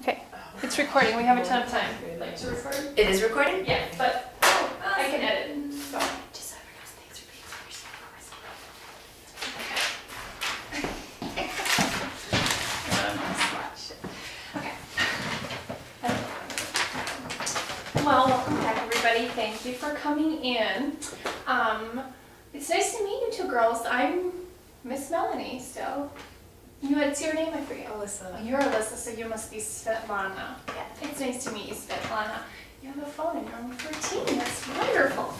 Okay, it's recording. We have a ton of time. Like to record? It is recording? Yeah, but I can edit. So. Just so everyone knows, thanks for being so Okay. Well, welcome back, everybody. Thank you for coming in. It's nice to meet you two girls. I'm Miss Melanie still. What's your name? I forget. Alyssa. Oh, you're Alyssa, so you must be Svetlana. Yeah. It's nice to meet you, Svetlana. You have a phone and you're only 13. That's wonderful.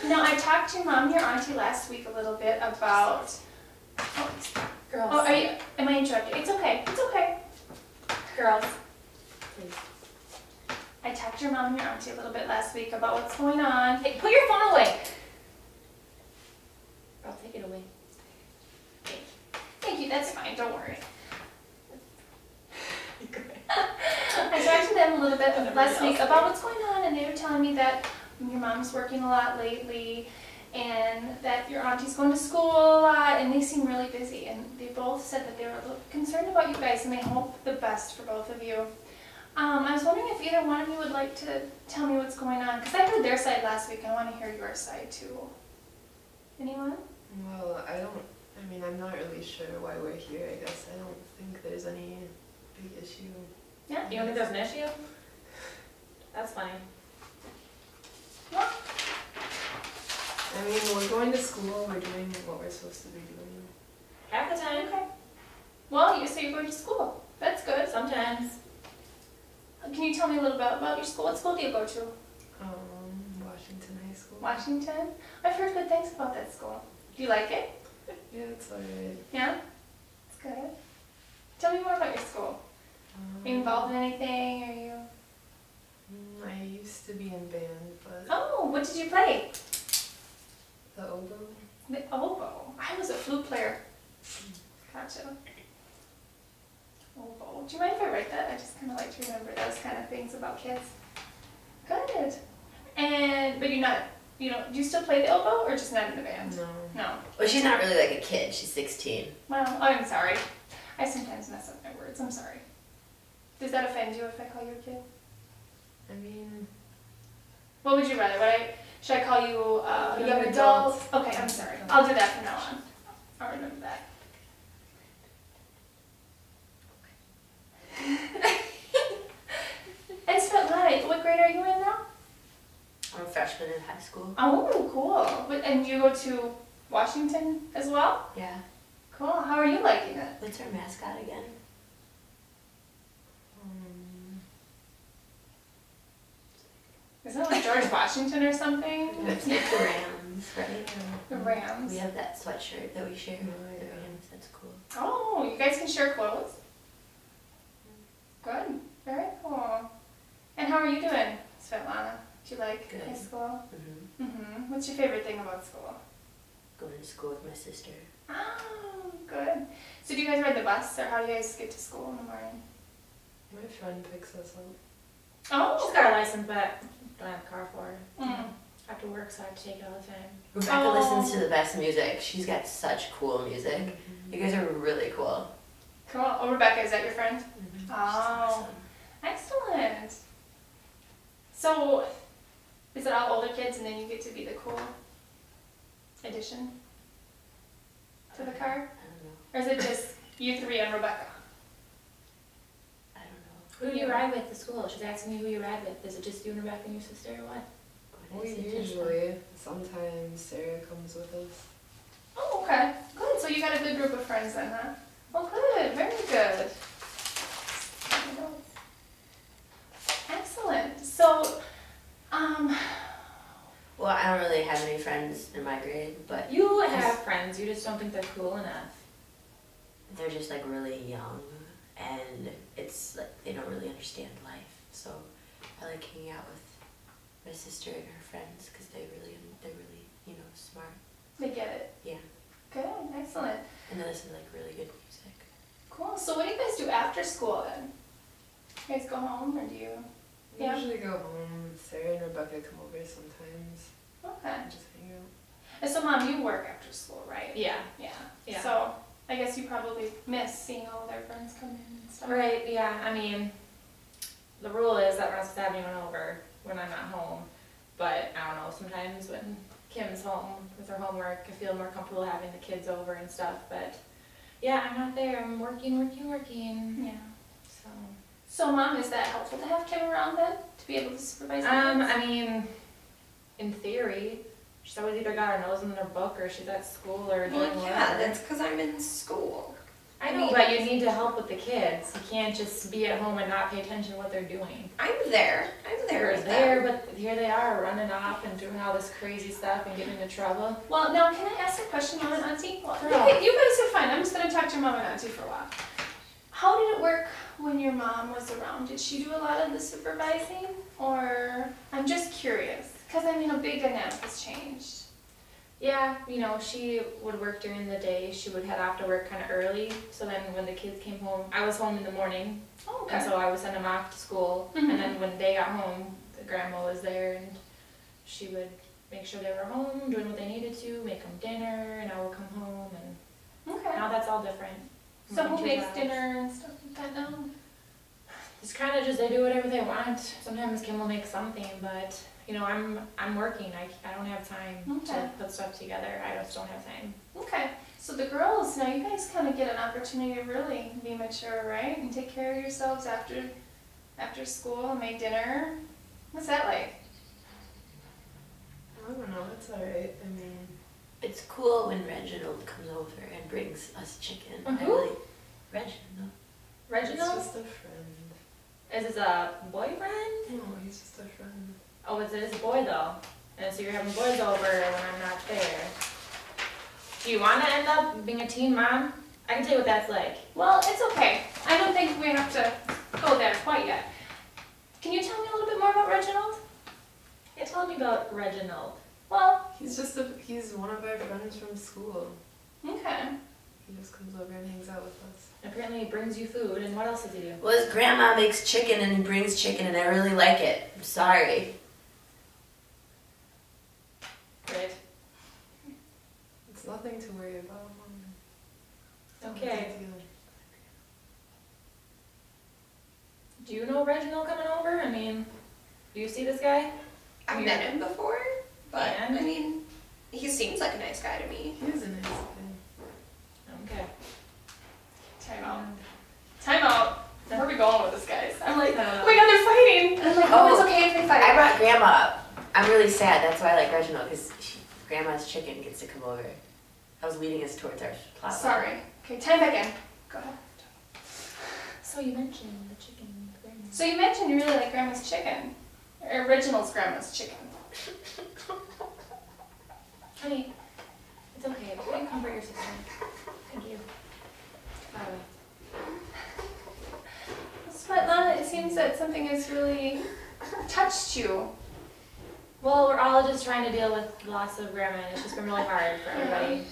Now, I talked to your mom and your auntie last week a little bit about... Girls. Oh, am I interrupting? It's okay. It's okay. Girls. Please. I talked to your mom and your auntie a little bit last week about what's going on. Hey, put your phone away. I'll take it away. Thank you, that's fine, don't worry. I talked to them a little bit last week about what's going on, and they were telling me that your mom's working a lot lately, and that your auntie's going to school a lot, and they seem really busy, and they both said that they were a little concerned about you guys, and they hope the best for both of you. I was wondering if either one of you would like to tell me what's going on, because I heard their side last week, and I want to hear your side too. Anyone? Well, I'm not really sure why we're here, I guess. I don't think there's any big issue. Yeah? You don't think there's an issue? That's fine. Well, We're going to school, we're doing what we're supposed to be doing. Half the time. okay. Well, you say you're going to school. That's good. Sometimes. Can you tell me a little bit about your school? What school do you go to? Washington High School. Washington? I've heard good things about that school. Do you like it? Yeah, it's alright. Yeah? It's good. Tell me more about your school. Are you involved in anything? Are you... I used to be in band, but Oh, what did you play? the oboe. The oboe. I was a flute player. Gotcha. Oboe. Do you mind if I write that? I just kind of like to remember those kind of things about kids. Good. But do you still play the oboe or just not in the band? No. No. Well, she's not really like a kid. She's 16. Well, I'm sorry. I sometimes mess up my words. I'm sorry. Does that offend you if I call you a kid? What would you rather? Should I call you a young adult? Okay, I'm sorry. I'll do that from now on. I'll remember that. And Svetlana, what grade are you in now? I'm a freshman in high school. Oh, cool. And you go to Washington as well? Yeah. Cool. How are you liking it? What's our mascot again? Isn't it like George Washington or something? It's like the Rams, right? The Rams. We have that sweatshirt that we share with the Rams. That's cool. Oh, you guys can share clothes? Good. Very cool. And how are you doing, Svetlana? Do you like Good. high school? Mm-hmm. What's your favorite thing about school? Going to school with my sister. Oh, good. So do you guys ride the bus, or how do you guys get to school in the morning? My friend picks us up. Oh, She's got a license, but don't have a car for her. Mm. After work, so I have to take it all the time. Rebecca Oh. listens to the best music. She's got such cool music. You guys are really cool. Cool. Oh, Rebecca, is that your friend? She's Oh. awesome. Excellent. So, is it all older kids and then you get to be the cool addition to the car? I don't know. Or is it just you three and Rebecca? I don't know. Who do you ride with to school? She's asking me who you ride with. Is it just you and Rebecca and your sister or what? What is it? Usually, sometimes Sarah comes with us. Oh, okay. Good. So you got a good group of friends then, huh? Well, good. Very good. Excellent. So, Well, I don't really have any friends in my grade, but You have friends, you just don't think they're cool enough. they're just like really young, and it's like they don't really understand life. So I like hanging out with my sister and her friends because they're really smart. they get it. Yeah, Good. Excellent. and they listen to like really good music. Cool. So what do you guys do after school then? You guys go home or do you? We Yeah. usually go home. Sarah and Rebecca come over sometimes Okay. and just hang out. And so Mom, you work after school, right? Yeah. Yeah. Yeah. So I guess you probably miss seeing all their friends come in and stuff. Right, yeah, I mean, the rule is that we're not supposed to have anyone over when I'm not home. But I don't know, sometimes when Kim's home with her homework, I feel more comfortable having the kids over and stuff. But yeah, I'm not there. I'm working. Yeah. So. So, Mom, is that helpful to have Kim around then to be able to supervise the kids? I mean, in theory, she's always either got her nose in her book or she's at school or doing Well, whatever. yeah, that's because I'm in school. I know, but you need to help with the kids. You can't just be at home and not pay attention to what they're doing. I'm there. They're with there, them. but here they are running off and doing all this crazy stuff and getting into trouble. Well, now, can I ask a question, Mom and Auntie? Well, Sure. you guys are fine. I'm just going to talk to your Mom and Auntie for a while. How did it work when your mom was around? Did she do a lot of the supervising? Or, I'm just curious, because I mean, a big dynamic has changed. Yeah, you know, she would work during the day. She would head off to work kind of early. So then when the kids came home, I was home in the morning. Oh, okay. And so I would send them off to school. Mhm. And then when they got home, the grandma was there and she would make sure they were home, doing what they needed to, make them dinner, and I would come home. And Okay. now that's all different. So who Two makes jobs. dinner and stuff like that now? It's kind of just they do whatever they want. Sometimes Kim will make something, but you know, I'm working. I don't have time Okay. to put stuff together. I just don't have time. Okay. So the girls, now you guys kind of get an opportunity to really be mature, right? And take care of yourselves after school and make dinner. What's that like? I don't know, it's alright. I mean, It's cool when Reginald comes over and brings us chicken. I Who? really, Reginald. it's Reginald? just a friend. Is this a boyfriend? No, he's just a friend. Oh, it is a boy though. And so you're having boys over when I'm not there. Do you want to end up being a teen mom? I can tell you what that's like. Well, it's okay. I don't think we have to go there quite yet. Can you tell me a little bit more about Reginald? Yeah, tell me about Reginald. Well, He's one of our friends from school. okay. He just comes over and hangs out with us. Apparently he brings you food, and what else does he do? Well, his grandma makes chicken and he brings chicken and I really like it. I'm sorry. Great. It's nothing to worry about, Mom. It's no Okay. big deal. Do you know Reginald coming over? I mean, do you see this guy? I've met him before, but And? I mean, he seems like a nice guy to me. He is a nice guy. Okay. Time out. Time out. Where are we going with this, guys? I'm like, Uh, oh my god, they're fighting. And I'm like, oh, it's Oh, okay if they I fight. brought Grandma up. I'm really sad. That's why I like Reginald, because Grandma's chicken gets to come over. I was leading us towards our plot. Sorry. Okay, time back in. Go ahead. So you mentioned the chicken. So you mentioned you really like Grandma's chicken. Or Reginald's Grandma's chicken. Honey, it's okay. You can comfort your sister. Thank you. Svetlana, it seems that something has really touched you. Well, we're all just trying to deal with the loss of Grandma, and it's just been really hard for everybody.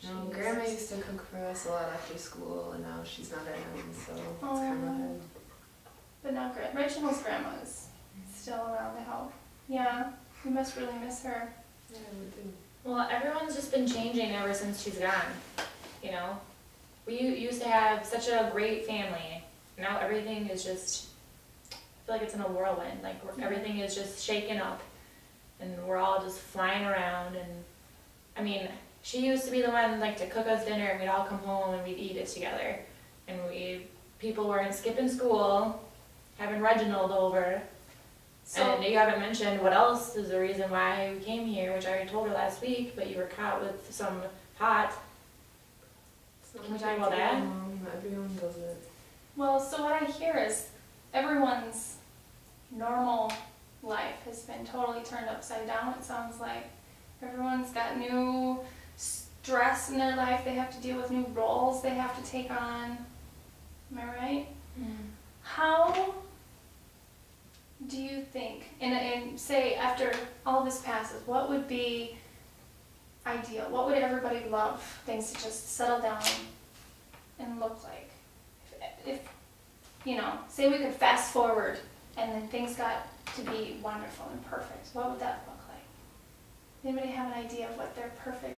No, Grandma used to cook for us a lot after school, and now she's not around, so it's kind of hard. But now Reginald's grandma is still around to help. Yeah, you must really miss her. Yeah, we do. Well, everyone's just been changing ever since she's gone. You know, we used to have such a great family. Now everything is just, I feel like it's in a whirlwind. Like everything is just shaken up, and we're all just flying around. And I mean, she used to be the one like to cook us dinner, and we'd all come home and we'd eat it together. And people weren't skipping school, having Reginald over. So, And you haven't mentioned what else is the reason why we came here, which I already told her last week, but you were caught with some pot. It's not Can we a talk big about deal, that? Mom. Everyone does it. well, so what I hear is everyone's normal life has been totally turned upside down, it sounds like. Everyone's got new stress in their life. They have to deal with new roles they have to take on. Am I right? How do you think, and say after all this passes, what would be ideal? What would everybody love things to just settle down and look like? If you know, say we could fast forward and then things got to be wonderful and perfect, what would that look like? Anybody have an idea of what their perfect